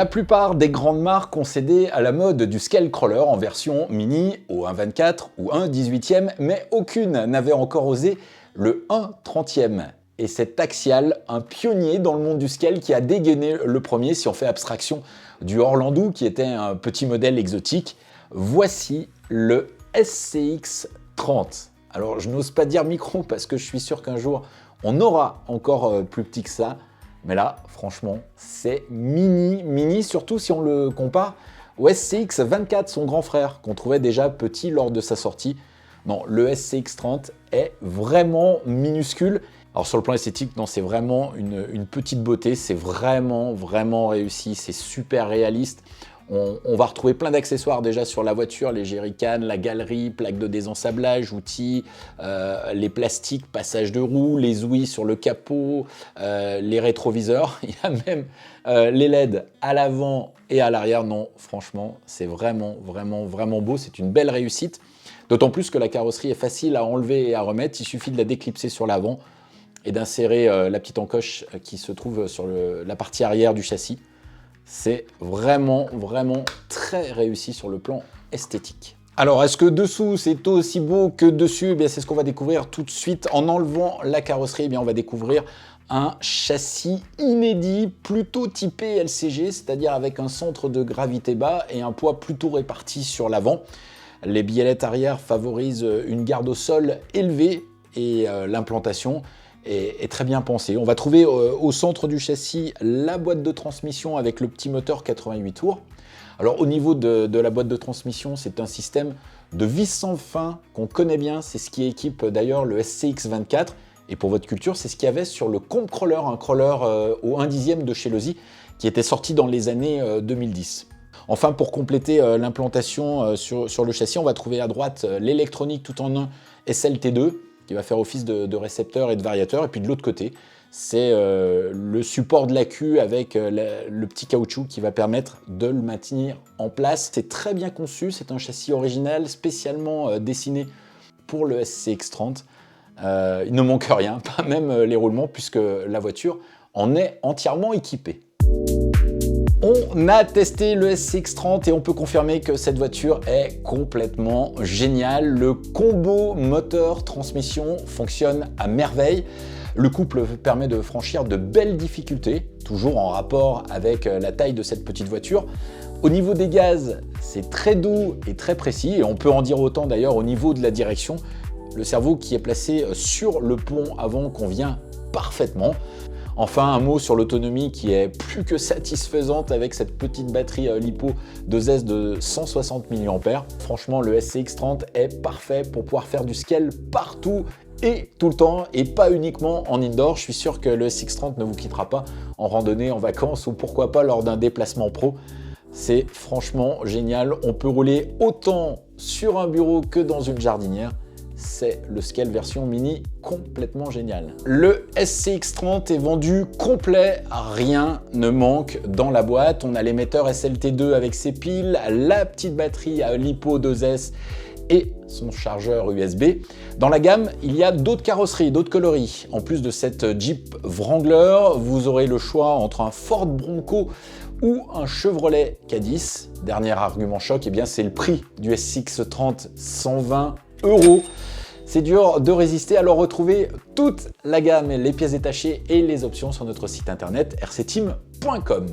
La plupart des grandes marques ont cédé à la mode du scale crawler en version mini au 1.24 ou 1.18e, mais aucune n'avait encore osé le 1.30e. Et c'est Axial, un pionnier dans le monde du scale, qui a dégainé le premier, si on fait abstraction du Orlando, qui était un petit modèle exotique. Voici le SCX 30. Alors je n'ose pas dire micro parce que je suis sûr qu'un jour on aura encore plus petit que ça. Mais là, franchement, c'est mini, surtout si on le compare au SCX 24, son grand frère, qu'on trouvait déjà petit lors de sa sortie. Non, le SCX 30 est vraiment minuscule. Alors sur le plan esthétique, non, c'est vraiment une petite beauté, c'est vraiment réussi, c'est super réaliste. On va retrouver plein d'accessoires déjà sur la voiture, les jerrycans, la galerie, plaque de désensablage, outils, les plastiques, passage de roue, les ouïes sur le capot, les rétroviseurs. Il y a même les LED à l'avant et à l'arrière. Non, franchement, c'est vraiment beau. C'est une belle réussite. D'autant plus que la carrosserie est facile à enlever et à remettre. Il suffit de la déclipser sur l'avant et d'insérer la petite encoche qui se trouve sur la partie arrière du châssis. C'est vraiment très réussi sur le plan esthétique. Alors, est-ce que dessous, c'est aussi beau que dessus? Eh bien, c'est ce qu'on va découvrir tout de suite. En enlevant la carrosserie, eh bien, on va découvrir un châssis inédit, plutôt typé LCG, c'est-à-dire avec un centre de gravité bas et un poids plutôt réparti sur l'avant. Les biellettes arrière favorisent une garde au sol élevée et l'implantation est très bien pensé. On va trouver au centre du châssis la boîte de transmission avec le petit moteur 88 tours. Alors au niveau de la boîte de transmission, c'est un système de vis sans fin qu'on connaît bien. C'est ce qui équipe d'ailleurs le SCX 24. Et pour votre culture, c'est ce qu'il y avait sur le Comp Crawler, un crawler au 1/10 de chez Losi, qui était sorti dans les années 2010. Enfin, pour compléter l'implantation sur le châssis, on va trouver à droite l'électronique tout en un SLT2, qui va faire office de récepteur et de variateur. Et puis de l'autre côté, c'est le support de l'accu avec le petit caoutchouc qui va permettre de le maintenir en place. C'est très bien conçu, c'est un châssis original, spécialement dessiné pour le SCX 30. Il ne manque rien, pas même les roulements, puisque la voiture en est entièrement équipée. On a testé le SCX 30 et on peut confirmer que cette voiture est complètement géniale. Le combo moteur-transmission fonctionne à merveille. Le couple permet de franchir de belles difficultés, toujours en rapport avec la taille de cette petite voiture. Au niveau des gaz, c'est très doux et très précis, et on peut en dire autant d'ailleurs au niveau de la direction. Le cerveau qui est placé sur le pont avant convient parfaitement. Enfin, un mot sur l'autonomie qui est plus que satisfaisante avec cette petite batterie LiPo 2S de 160 mAh. Franchement, le SCX 30 est parfait pour pouvoir faire du scale partout et tout le temps, et pas uniquement en indoor. Je suis sûr que le SCX 30 ne vous quittera pas en randonnée, en vacances ou pourquoi pas lors d'un déplacement pro. C'est franchement génial. On peut rouler autant sur un bureau que dans une jardinière. C'est le scale version mini complètement génial. Le SCX 30 est vendu complet, rien ne manque dans la boîte. On a l'émetteur SLT2 avec ses piles, la petite batterie à LiPo 2S et son chargeur USB. Dans la gamme, il y a d'autres carrosseries, d'autres coloris. En plus de cette Jeep Wrangler, vous aurez le choix entre un Ford Bronco ou un Chevrolet K10. Dernier argument choc, eh bien c'est le prix du SCX 30, 120 €. C'est dur de résister, alors retrouvez toute la gamme, les pièces détachées et les options sur notre site internet rcteam.com.